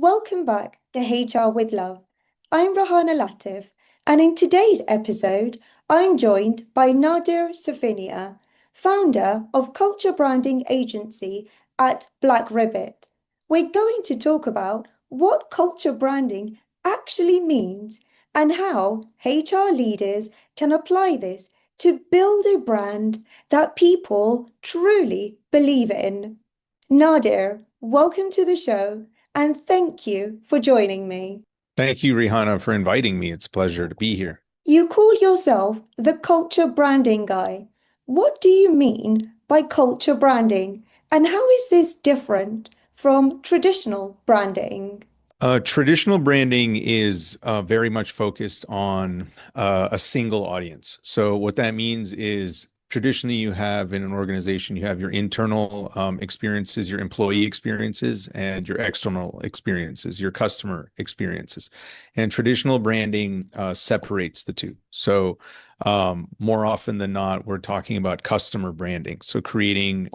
welcome back to HR with Love. I'm Rahana Latif, and in today's episode, I'm joined by Nader Safinya, founder of culture branding agency at Black Ribbit. We're going to talk about what culture branding actually means and how HR leaders can apply this to build a brand that people truly believe in. Nadir, welcome to the show and thank you for joining me. Thank you, Rihanna, for inviting me. It's a pleasure to be here. You call yourself the culture branding guy. What do you mean by culture branding? And how is this different from traditional branding? Traditional branding is very much focused on a single audience. So what that means is traditionally you have in an organization, you have your internal experiences, your employee experiences, and your external experiences, your customer experiences. And traditional branding separates the two. So more often than not, we're talking about customer branding. So creating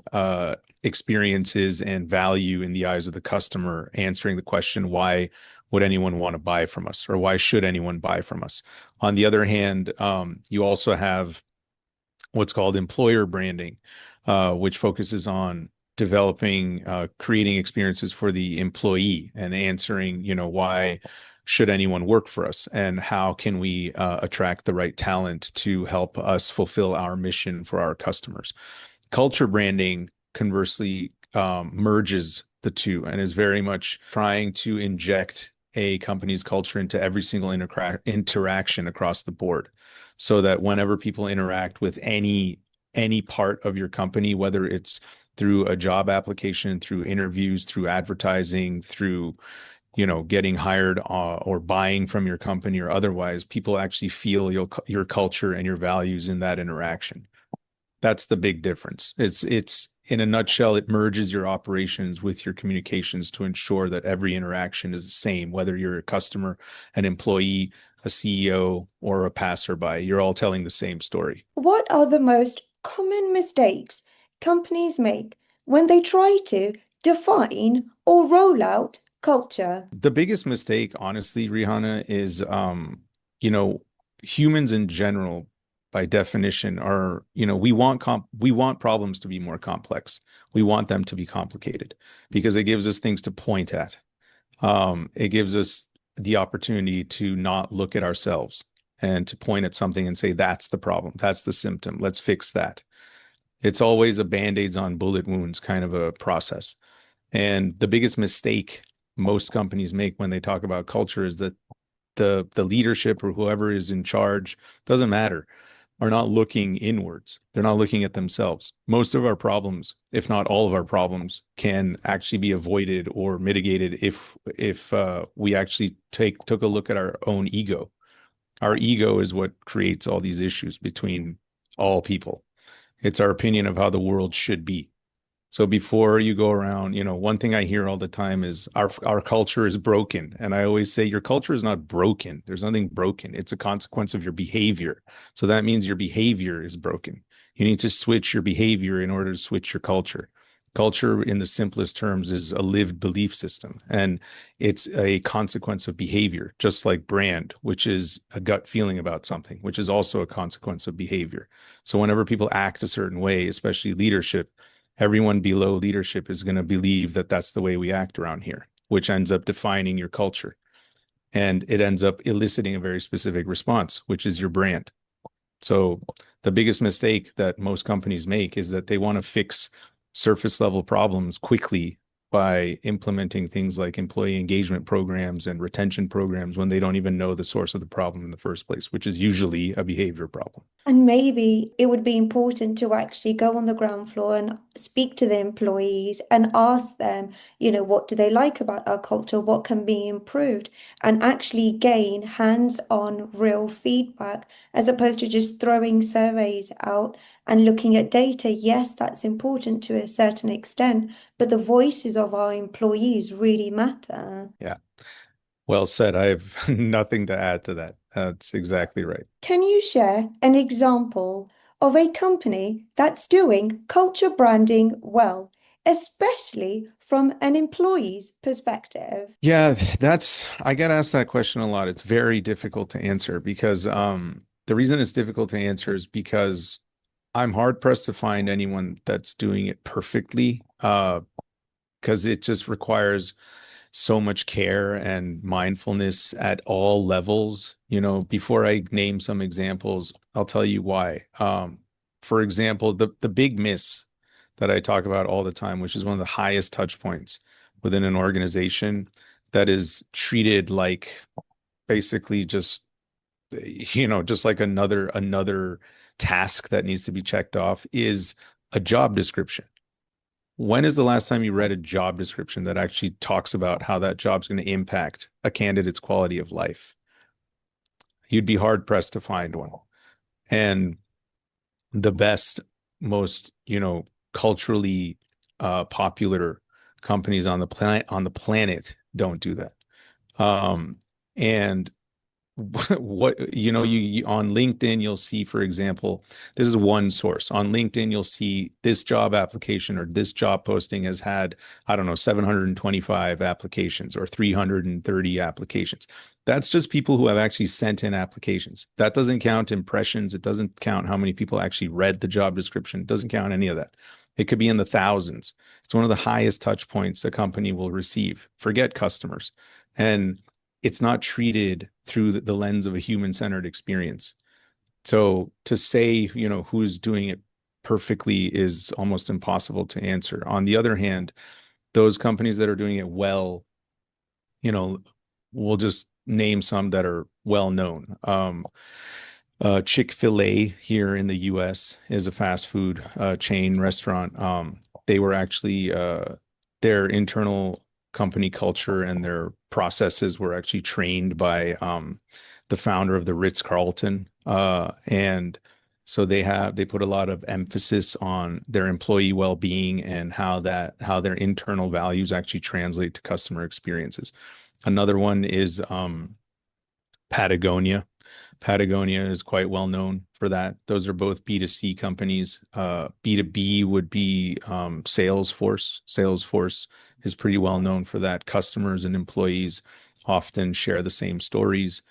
experiences and value in the eyes of the customer, answering the question, why would anyone want to buy from us, or why should anyone buy from us? On the other hand, you also have what's called employer branding, which focuses on developing, creating experiences for the employee and answering, why should anyone work for us and how can we attract the right talent to help us fulfill our mission for our customers. Culture branding, conversely, merges the two and is very much trying to inject a company's culture into every single interaction across the board, so that whenever people interact with any part of your company, whether it's through a job application, through interviews, through advertising, through getting hired or buying from your company or otherwise, people actually feel your culture and your values in that interaction. That's the big difference. It's in a nutshell, it merges your operations with your communications to ensure that every interaction is the same, whether you're a customer, an employee, a CEO, or a passerby. You're all telling the same story. What are the most common mistakes companies make when they try to define or roll out culture? The biggest mistake, honestly, Rihanna, is you know, humans in general, by definition, are, we want problems to be more complex. We want them to be complicated because it gives us things to point at. It gives us the opportunity to not look at ourselves and to point at something and say, that's the problem, that's the symptom, let's fix that. It's always a band-aids on bullet wounds kind of a process. And the biggest mistake most companies make when they talk about culture is that the leadership or whoever is in charge, doesn't matter, are not looking inwards. They're not looking at themselves. Most of our problems, if not all of our problems, can actually be avoided or mitigated if we actually took a look at our own ego. Our ego is what creates all these issues between all people. It's our opinion of how the world should be. So before you go around, one thing I hear all the time is our culture is broken. And I always say your culture is not broken. There's nothing broken. It's a consequence of your behavior. So that means your behavior is broken. You need to switch your behavior in order to switch your culture. Culture, in the simplest terms, is a lived belief system, and it's a consequence of behavior, just like brand, which is a gut feeling about something, which is also a consequence of behavior. So whenever people act a certain way, especially leadership, everyone below leadership is going to believe that that's the way we act around here, which ends up defining your culture. And it ends up eliciting a very specific response, which is your brand. So the biggest mistake that most companies make is that they want to fix surface level problems quickly by implementing things like employee engagement programs and retention programs when they don't even know the source of the problem in the first place, which is usually a behavior problem. And maybe it would be important to actually go on the ground floor and speak to the employees and ask them, what do they like about our culture? What can be improved? And actually gain hands-on real feedback as opposed to just throwing surveys out and looking at data. Yes, that's important to a certain extent, but the voices of our employees really matter. Yeah. Well said. I have nothing to add to that. That's exactly right. Can you share an example of a company that's doing culture branding well, especially from an employee's perspective? Yeah, I get asked that question a lot. It's very difficult to answer because the reason it's difficult to answer is because I'm hard pressed to find anyone that's doing it perfectly, because it just requires so much care and mindfulness at all levels. Before I name some examples, I'll tell you why. For example, the big miss that I talk about all the time, which is one of the highest touch points within an organization that is treated like basically just like another task that needs to be checked off, is a job description. When is the last time you read a job description that actually talks about how that job's going to impact a candidate's quality of life? You'd be hard pressed to find one. And the best, most, culturally popular companies on the planet don't do that. And what you on LinkedIn, you'll see, for example, this is one source. On LinkedIn, you'll see this job application or this job posting has had, I don't know, 725 applications or 330 applications. That's just people who have actually sent in applications. That doesn't count impressions. It doesn't count how many people actually read the job description. It doesn't count any of that. It could be in the thousands. It's one of the highest touch points a company will receive. Forget customers. And it's not treated through the lens of a human-centered experience. So to say, who's doing it perfectly is almost impossible to answer. On the other hand, those companies that are doing it well, you know, we'll just name some that are well known. Chick-fil-A here in the US is a fast food chain restaurant. They were actually their internal company culture and their processes were actually trained by the founder of the Ritz-Carlton. And so they put a lot of emphasis on their employee well-being and how their internal values actually translate to customer experiences. Another one is Patagonia. Patagonia is quite well known for that. Those are both B2C companies. B2B would be Salesforce. Salesforce is pretty well known for that. Customers and employees often share the same stories.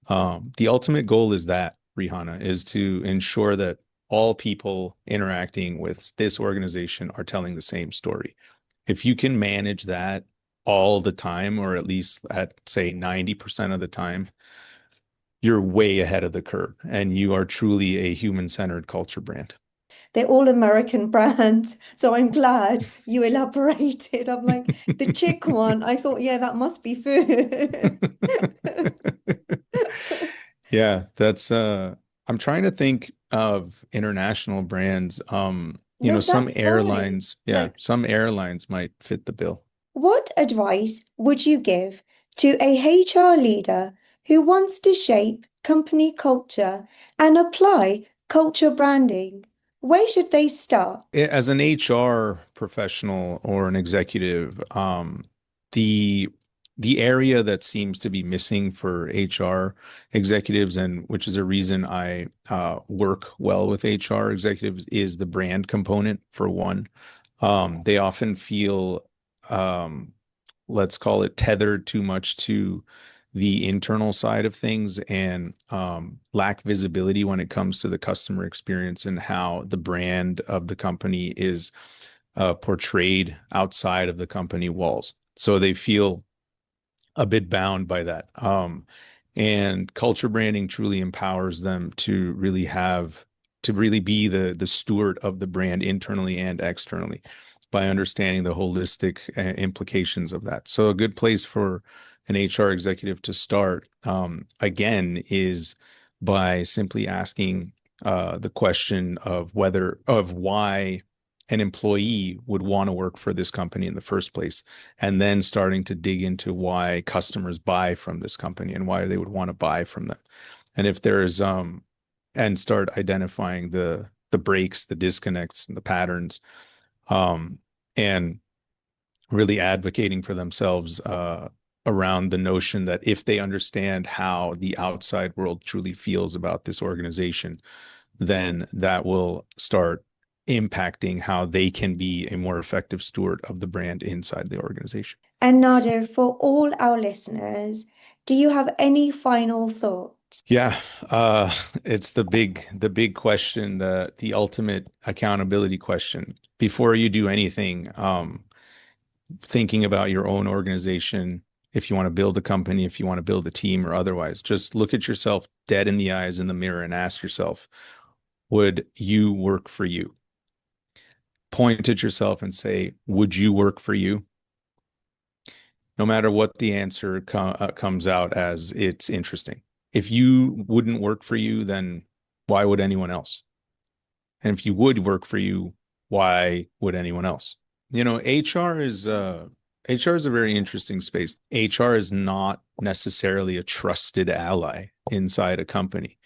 The ultimate goal is that, Rihanna, is to ensure that all people interacting with this organization are telling the same story. If you can manage that all the time, or at least at, say, 90% of the time, you're way ahead of the curve and you are truly a human-centered culture brand. They're all American brands, so I'm glad you elaborated. I'm like, the chick one, I thought, yeah, that must be food. Yeah, that's I'm trying to think of international brands. No, Some that's fine. airlines, yeah, Like, some airlines might fit the bill. what advice would you give to a HR leader who wants to shape company culture and apply culture branding? Where should they start? As an HR professional or an executive, the the area that seems to be missing for HR executives, and which is a reason I work well with HR executives, is the brand component, for one. They often feel, um, let's call it, tethered too much to the internal side of things and lack visibility when it comes to the customer experience and how the brand of the company is portrayed outside of the company walls. So they feel a bit bound by that. And culture branding truly empowers them to really be the steward of the brand internally and externally by understanding the holistic implications of that. So a good place for an HR executive to start, again, is by simply asking the question of why an employee would want to work for this company in the first place, and then starting to dig into why customers buy from this company and why they would want to buy from them. And if there's and start identifying the breaks, the disconnects, and the patterns, um, and really advocating for themselves around the notion that if they understand how the outside world truly feels about this organization, then that will start impacting how they can be a more effective steward of the brand inside the organization. And Nader, for all our listeners, do you have any final thoughts? Yeah, it's the big question, the ultimate accountability question. Before you do anything, thinking about your own organization, if you want to build a company, if you want to build a team or otherwise, just look at yourself dead in the eyes in the mirror and ask yourself, would you work for you? Point at yourself and say, would you work for you? No matter what the answer comes out as, it's interesting. If you wouldn't work for you, then why would anyone else? And if you would work for you, why would anyone else? You know, HR is a very interesting space. HR is not necessarily a trusted ally inside a company.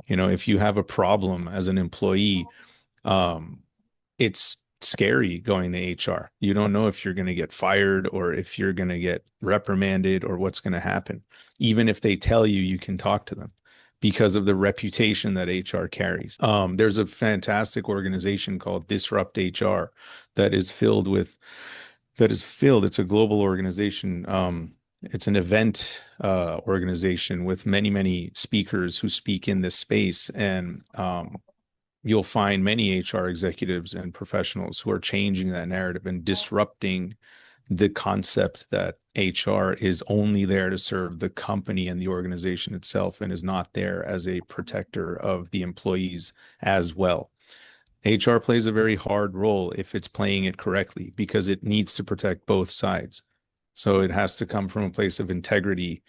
You know, if you have a problem as an employee, um, it's scary going to HR. You don't know if you're going to get fired or if you're going to get reprimanded or what's going to happen. Even if they tell you, you can talk to them because of the reputation that HR carries. There's a fantastic organization called Disrupt HR that is filled with, it's a global organization. It's an event organization with many, many speakers who speak in this space. And you'll find many HR executives and professionals who are changing that narrative and disrupting the concept that HR is only there to serve the company and the organization itself and is not there as a protector of the employees as well. HR plays a very hard role if it's playing it correctly because it needs to protect both sides. So it has to come from a place of integrity,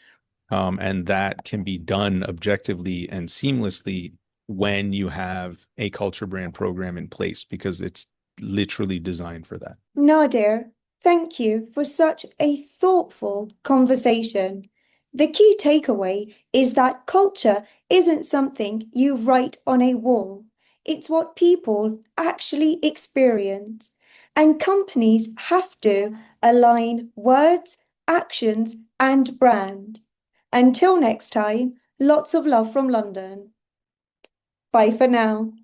and that can be done objectively and seamlessly when you have a culture brand program in place because it's literally designed for that. Nader, thank you for such a thoughtful conversation. The key takeaway is that culture isn't something you write on a wall. It's what people actually experience. And companies have to align words, actions, and brand. Until next time, lots of love from London. Bye for now.